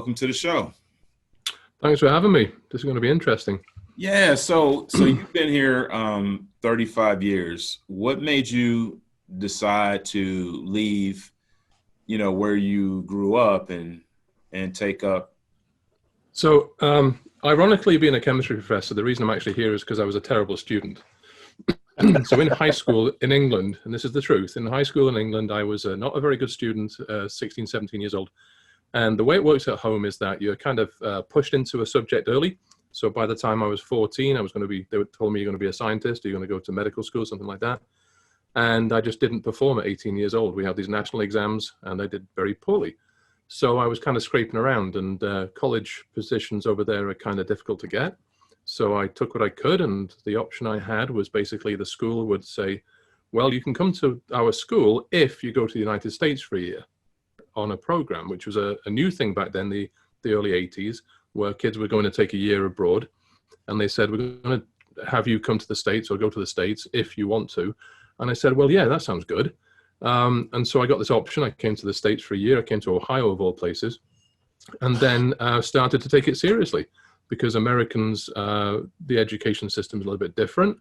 welcome to the show. Thanks for having me. This is going to be interesting. Yeah, so you've been here 35 years. What made you decide to leave, where you grew up and take up? So, ironically, being a chemistry professor, the reason I'm actually here is because I was a terrible student. So in high school in England, and this is the truth, in high school in England, I was not a very good student, 16, 17 years old. And the way it works at home is that you're kind of pushed into a subject early. So by the time I was 14, they told me you're going to be a scientist, you're going to go to medical school, something like that. And I just didn't perform at 18 years old. We had these national exams and I did very poorly. So I was kind of scraping around, and college positions over there are kind of difficult to get. So I took what I could, and the option I had was basically the school would say, well, you can come to our school if you go to the United States for a year on a program, which was a new thing back then, the early 80s, where kids were going to take a year abroad. And they said, we're going to have you come to the States or go to the States if you want to. And I said, well, yeah, that sounds good. And so I got this option. I came to the States for a year. I came to Ohio, of all places, and then started to take it seriously, because Americans, the education system is a little bit different.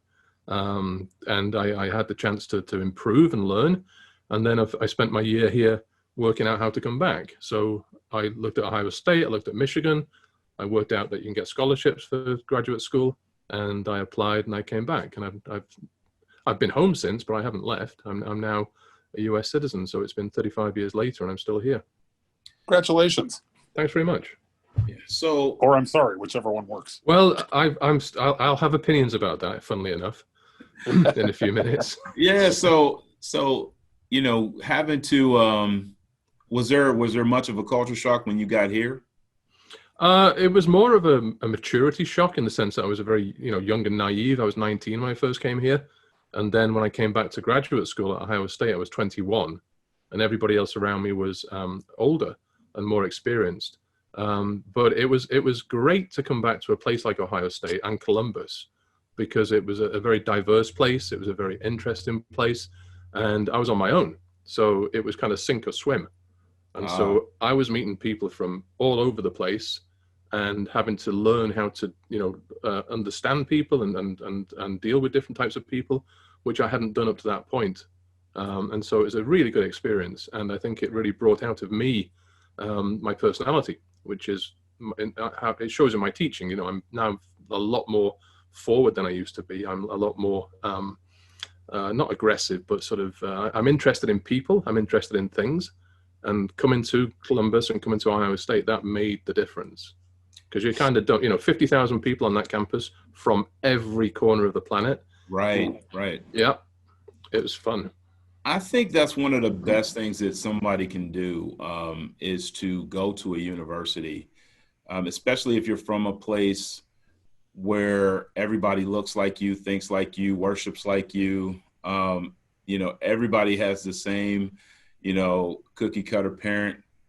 And I had the chance to improve and learn. And then I spent my year here working out how to come back. So I looked at Ohio State, I looked at Michigan. I worked out that you can get scholarships for graduate school, and I applied and I came back. And I've been home since, but I haven't left. I'm now a US citizen. So it's been 35 years later and I'm still here. Congratulations. Thanks very much. Yeah, so, or I'm sorry, whichever one works. Well, I'll have opinions about that, funnily enough, in a few minutes. Yeah. So, having to, was there much of a culture shock when you got here? It was more of a maturity shock, in the sense that I was a very, young and naive. I was 19 when I first came here. And then when I came back to graduate school at Ohio State, I was 21, and everybody else around me was older and more experienced. But it was great to come back to a place like Ohio State and Columbus, because it was a very diverse place. It was a very interesting place, and I was on my own. So it was kind of sink or swim. And so I was meeting people from all over the place and having to learn how to, understand people and deal with different types of people, which I hadn't done up to that point. And so it was a really good experience. And I think it really brought out of me my personality, which is how it shows in my teaching. I'm now a lot more forward than I used to be. I'm a lot more, not aggressive, but sort of, I'm interested in people. I'm interested in things. And coming to Columbus and coming to Ohio State, that made the difference. Because you kind of don't, 50,000 people on that campus from every corner of the planet. Right. Yeah, it was fun. I think that's one of the best things that somebody can do, is to go to a university, especially if you're from a place where everybody looks like you, thinks like you, worships like you. Everybody has the same, cookie cutter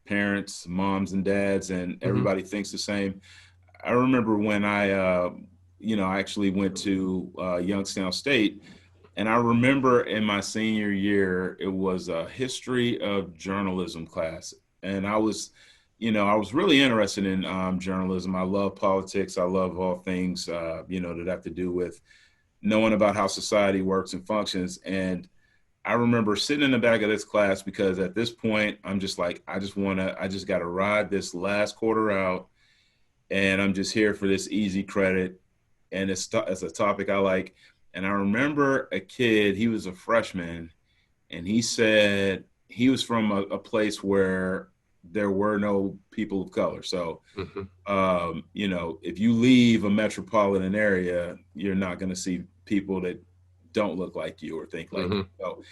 parents, moms and dads, and everybody thinks the same. I remember when I actually went to Youngstown State. And I remember in my senior year, it was a history of journalism class. And I was really interested in journalism. I love politics. I love all things, that have to do with knowing about how society works and functions. And I remember sitting in the back of this class, because at this point, I'm just like, I just got to ride this last quarter out. And I'm just here for this easy credit. And it's a topic I like. And I remember a kid, he was a freshman, and he said he was from a place where there were no people of color. So, if you leave a metropolitan area, you're not going to see people that don't look like you or think like you. So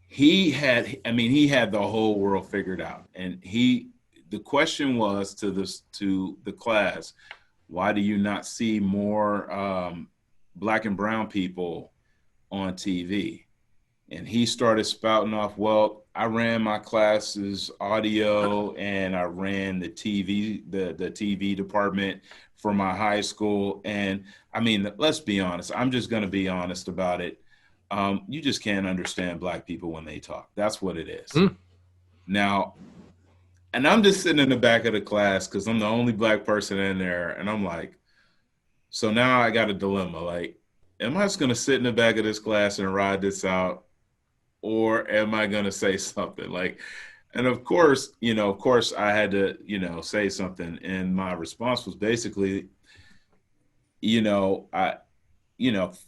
he had the whole world figured out. And the question was to the class, why do you not see more Black and brown people on TV? And he started spouting off, well, I ran my class's audio and I ran the TV, the TV department for my high school. And let's be honest. I'm just going to be honest about it. You just can't understand Black people when they talk. That's what it is. Now, And I'm just sitting in the back of the class because I'm the only black person in there. And I'm like, so now I got a dilemma. Like, am I just going to sit in the back of this class and ride this out? Or am I going to say something? Like, and of course I had to, say something. And my response was basically, I,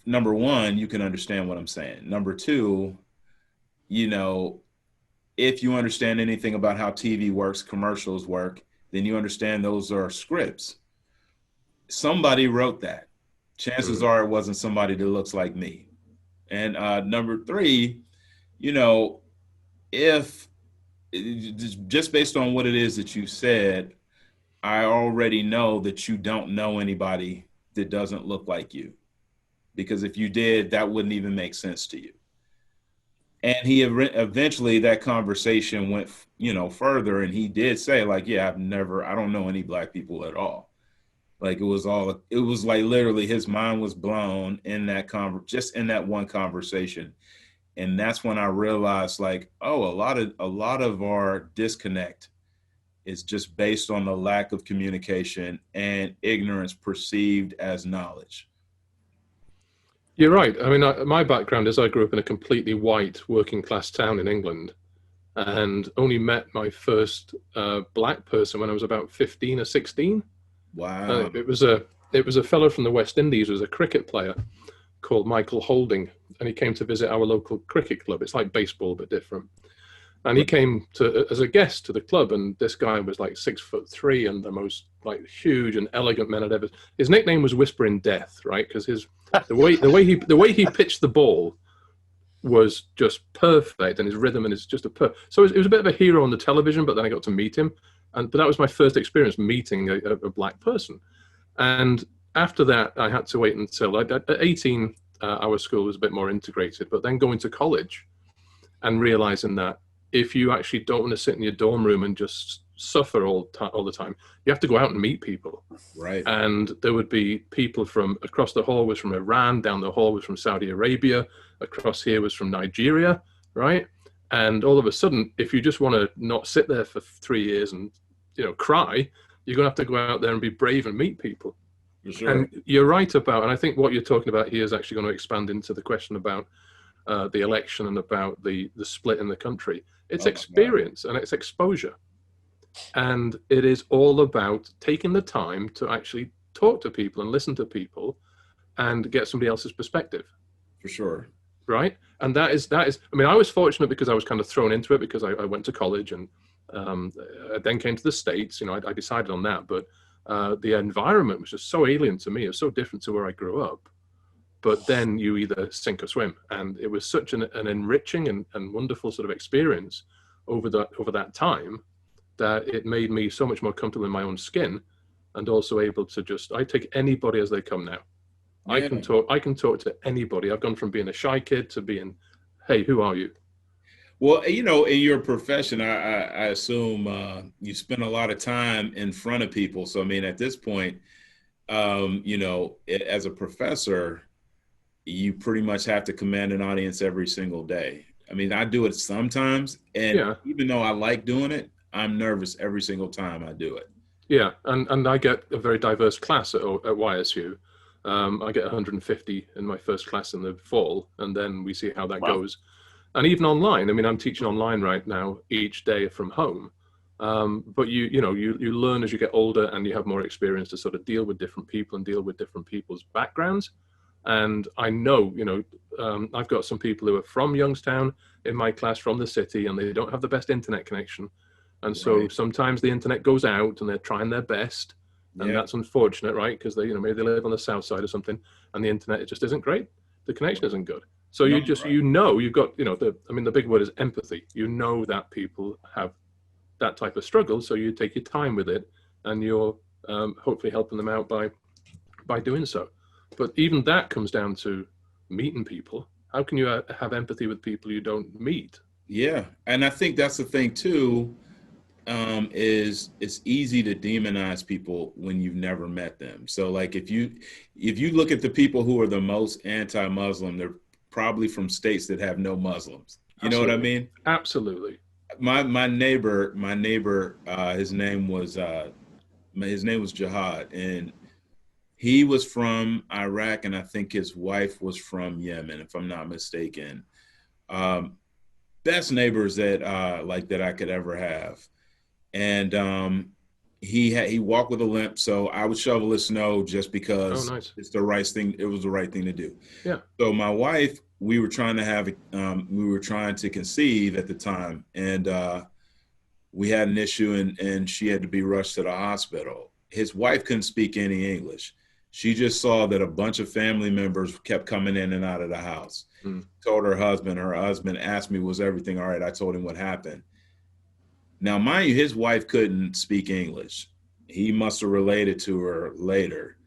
number one, you can understand what I'm saying. Number two, you know, if you understand anything about how TV works, commercials work, then you understand those are scripts. Somebody wrote that. Chances are it wasn't somebody that looks like me. And number three, you know, if just based on what it is that you said, I already know that you don't know anybody that doesn't look like you. Because if you did, that wouldn't even make sense to you. And he eventually that conversation went, further, and he did say, like, yeah, I don't know any black people at all. Like it was like literally his mind was blown in that just in that one conversation. And that's when I realized, like, oh, a lot of our disconnect is just based on the lack of communication and ignorance perceived as knowledge. You're right. I mean, my background is I grew up in a completely white working class town in England, and only met my first black person when I was about 15 or 16. Wow. It was a fellow from the West Indies, who was a cricket player called Michael Holding, and he came to visit our local cricket club. It's like baseball but different. And he came as a guest to the club, and this guy was like 6'3" and the most like huge and elegant man I'd ever. His nickname was Whispering Death, right? Because the way he pitched the ball was just perfect, and his rhythm and his just so it was a bit of a hero on the television. But then I got to meet him, but that was my first experience meeting a black person. And after that, I had to wait until at 18. Our school was a bit more integrated, but then going to college and realizing that if you actually don't want to sit in your dorm room and just suffer all the time, you have to go out and meet people. Right. And there would be people from across the hall was from Iran, down the hall was from Saudi Arabia, across here was from Nigeria, right? And all of a sudden, if you just want to not sit there for 3 years and cry, you're going to have to go out there and be brave and meet people. For sure. And you're right about, and I think what you're talking about here is actually going to expand into the question about the election and about the split in the country. It's experience and it's exposure. And it is all about taking the time to actually talk to people and listen to people and get somebody else's perspective. For sure. Right. And that is, I mean, I was fortunate because I was kind of thrown into it because I went to college and I then came to the States. I decided on that, but the environment was just so alien to me. It was so different to where I grew up. But then you either sink or swim. And it was such an enriching and wonderful sort of experience over that time that it made me so much more comfortable in my own skin, and also able to I take anybody as they come now. Yeah. I can talk to anybody. I've gone from being a shy kid to being, hey, who are you? Well, in your profession, I assume you spend a lot of time in front of people. So, I mean, at this point, as a professor, you pretty much have to command an audience every single day. I mean, I do it sometimes, and even though I like doing it, I'm nervous every single time I do it. Yeah, and I get a very diverse class at YSU. I get 150 in my first class in the fall, and then we see how that goes. And even online, I mean, I'm teaching online right now each day from home. But you learn as you get older and you have more experience to sort of deal with different people and deal with different people's backgrounds. And I know, I've got some people who are from Youngstown in my class, from the city, and they don't have the best internet connection. And so sometimes the internet goes out and they're trying their best. And that's unfortunate, right? Because they, maybe they live on the south side or something, and the internet, it just isn't great. The connection isn't good. So you've got, the big word is empathy. You know that people have that type of struggle. So you take your time with it, and you're hopefully helping them out by doing so. But even that comes down to meeting people. How can you have empathy with people you don't meet? Yeah. And I think that's the thing too, is it's easy to demonize people when you've never met them. So like if you look at the people who are the most anti-Muslim, they're probably from states that have no Muslims. You know what I mean? Absolutely. my neighbor, his name was Jihad, and he was from Iraq, and I think his wife was from Yemen, if I'm not mistaken. Um, Best neighbors that I could ever have. And he walked with a limp, so I would shovel his snow just Oh, because nice. it's the right thing. It was the right thing to do. Yeah. So my wife, we were trying to conceive at the time, and we had an issue, and she had to be rushed to the hospital. His wife couldn't speak any English. She just saw that a bunch of family members kept coming in and out of the house. Told her husband asked me, was everything all right? I told him what happened. Now, mind you, his wife couldn't speak English. He must have related to her later.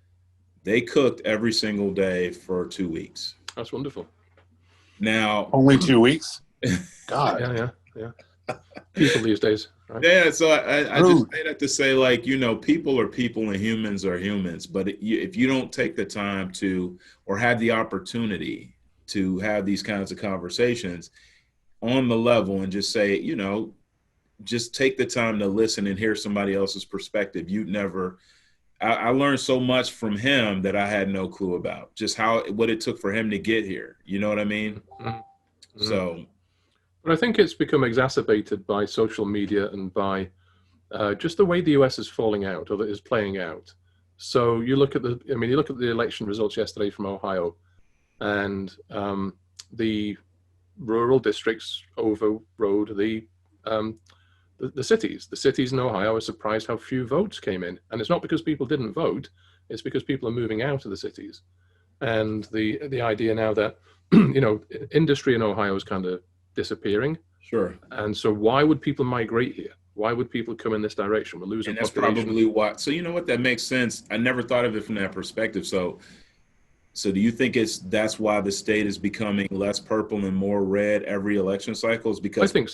They cooked every single day for 2 weeks. That's wonderful. Now, Only 2 weeks? God. Yeah. People these days, right? yeah, so I just say that to say, like, people are people and humans are humans. But if you don't take the time to, or have the opportunity to have these kinds of conversations on the level and just say, just take the time to listen and hear somebody else's perspective. I learned so much from him that I had no clue about, just what it took for him to get here. You know what I mean? Mm-hmm. So, but I think it's become exacerbated by social media and by just the way the US is falling out, or that is playing out. So you look at the election results yesterday from Ohio, and the rural districts overrode the cities. The cities in Ohio are surprised how few votes came in. And it's not because people didn't vote, it's because people are moving out of the cities. And the idea now that, industry in Ohio is kind of disappearing. sure. And so why would people migrate here? Why would people come in this direction? We're losing And that's population. probably why. So, you know what? That makes sense. I never thought of it from that perspective. So do you think that's why the state is becoming less purple and more red every election cycle? Is because I think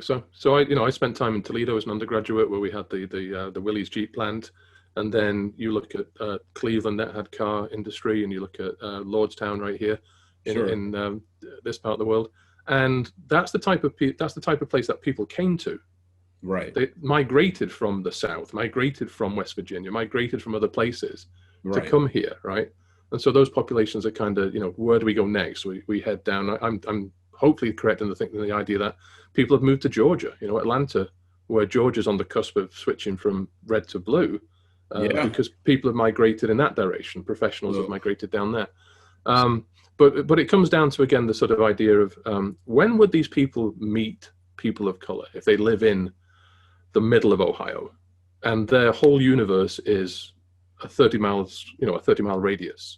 so. So I spent time in Toledo as an undergraduate, where we had the Willys Jeep plant, and then you look at Cleveland, that had car industry, and you look at Lordstown right here in this part of the world, and that's the type of place that people came to. Right. They migrated from the South, migrated from West Virginia, migrated from other places to come here, right? And so those populations are kind of, where do we go next? We head down. I'm hopefully correct in the idea that people have moved to Georgia, Atlanta, where Georgia's on the cusp of switching from red to blue, because people have migrated in that direction. Professionals have migrated down there. But it comes down to, again, the sort of idea of when would these people meet people of color if they live in the middle of Ohio, and their whole universe is a 30-mile radius,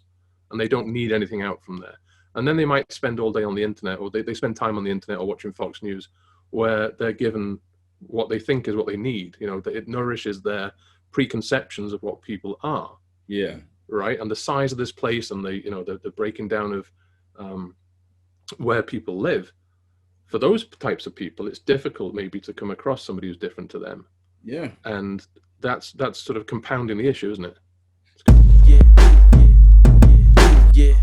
and they don't need anything out from there. And then they might spend all day on the internet, or they spend time on the internet or watching Fox News, where they're given what they think is what they need. That it nourishes their preconceptions of what people are. Yeah. Right. And the size of this place, and the breaking down of where people live. For those types of people, it's difficult maybe to come across somebody who's different to them. Yeah. And that's sort of compounding the issue, isn't it? Yeah.